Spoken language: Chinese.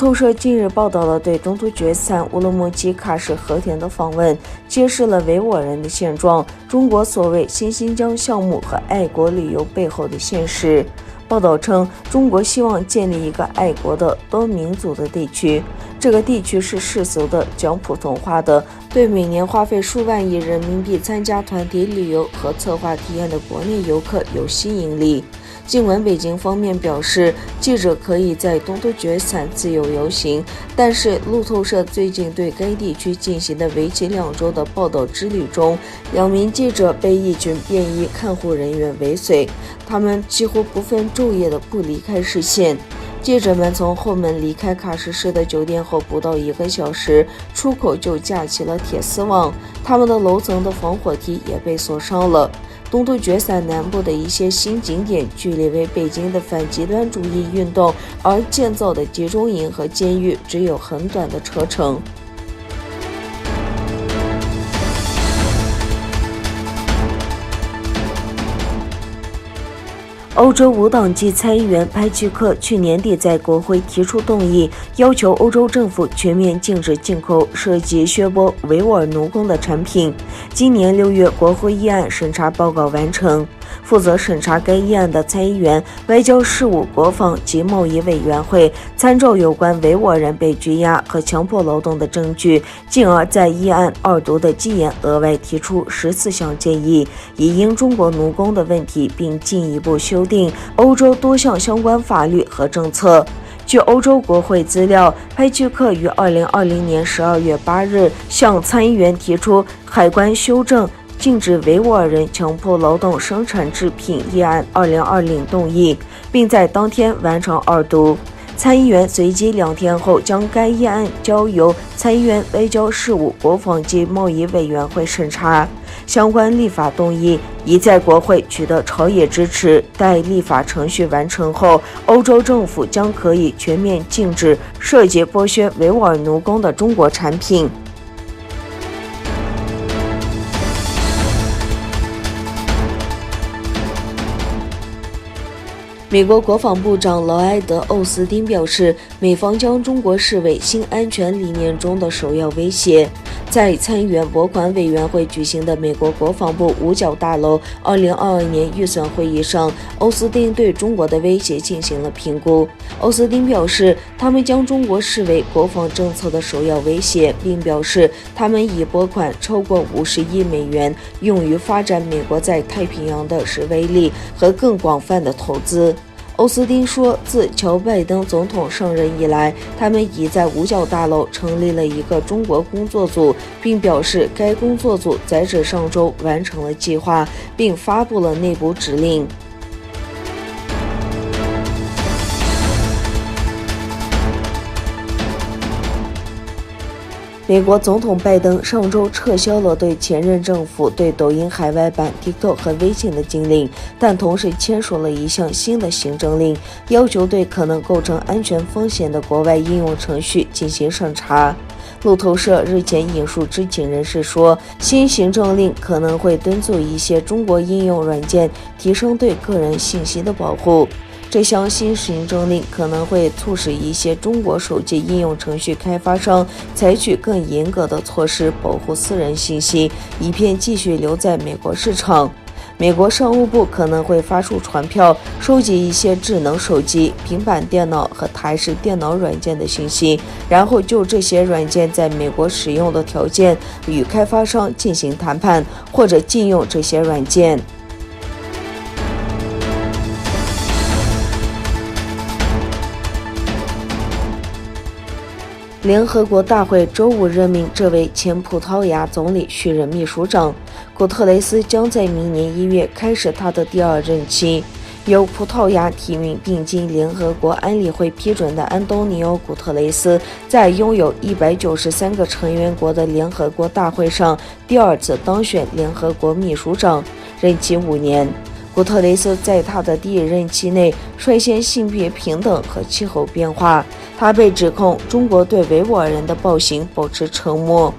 透社近日报道了对东突厥散乌鲁木齐喀什和田的访问，揭示了维吾尔人的现状，中国所谓新新疆项目和爱国旅游背后的现实。报道称，中国希望建立一个爱国的多民族的地区，这个地区是世俗的、讲普通话的，对每年花费数万亿人民币参加团体旅游和策划体验的国内游客有吸引力。尽管北京方面表示记者可以在东突厥散自由游行，但是路透社最近对该地区进行的为期2周的报道之旅中，2名记者被一群便衣看护人员尾随，他们几乎不分昼夜的不离开视线。记者们从后门离开喀什市的酒店后不到1个小时，出口就架起了铁丝网，他们的楼层的防火梯也被锁上了。东突厥散南部的一些新景点距离为北京的反极端主义运动而建造的集中营和监狱只有很短的车程。欧洲无党籍参议员派奇克去年底在国会提出动议，要求欧洲政府全面禁止进口涉及削剥维吾尔奴工的产品。今年6月，国会议案审查报告完成。负责审查该议案的参议员外交事务、国防及贸易委员会参照有关维吾尔人被拘押和强迫劳动的证据，进而在议案2读的基研额外提出14项建议，以应中国奴工的问题，并进一步修订欧洲多项相关法律和政策。据欧洲国会资料，派奇克于2020年12月8日向参议员提出海关修正禁止维吾尔人强迫劳动生产制品议案2020动议，并在当天完成2读。参议员随即2天后将该议案交由参议院外交事务、国防及贸易委员会审查。相关立法动议已在国会取得朝野支持，待立法程序完成后，欧洲政府将可以全面禁止涉及剥削维吾尔奴工的中国产品。美国国防部长劳埃德·奥斯汀表示，美方将中国视为新安全理念中的首要威胁。在参议院拨款委员会举行的美国国防部五角大楼2022年预算会议上，奥斯汀对中国的威胁进行了评估。奥斯汀表示，他们将中国视为国防政策的首要威胁，并表示他们已拨款超过50亿美元用于发展美国在太平洋的示威力和更广泛的投资。奥斯汀说，自乔拜登总统上任以来，他们已在五角大楼成立了一个中国工作组，并表示该工作组在上周完成了计划，并发布了内部指令。美国总统拜登上周撤销了对前任政府对抖音海外版 TikTok 和微信的禁令，但同时签署了一项新的行政令，要求对可能构成安全风险的国外应用程序进行审查。路透社日前引述知情人士说，新行政令可能会敦促一些中国应用软件提升对个人信息的保护。这项新行政令可能会促使一些中国手机应用程序开发商采取更严格的措施保护私人信息，以便继续留在美国市场。美国商务部可能会发出传票，收集一些智能手机、平板电脑和台式电脑软件的信息，然后就这些软件在美国使用的条件与开发商进行谈判，或者禁用这些软件。联合国大会周五任命这位前葡萄牙总理续任秘书长，古特雷斯将在明年1月开始他的第2任期。由葡萄牙提名并经联合国安理会批准的安东尼奥·古特雷斯，在拥有193个成员国的联合国大会上第2次当选联合国秘书长，任期5年。古特雷斯在他的第1任期内率先性别平等和气候变化。他被指控中国对维吾尔人的暴行保持沉默。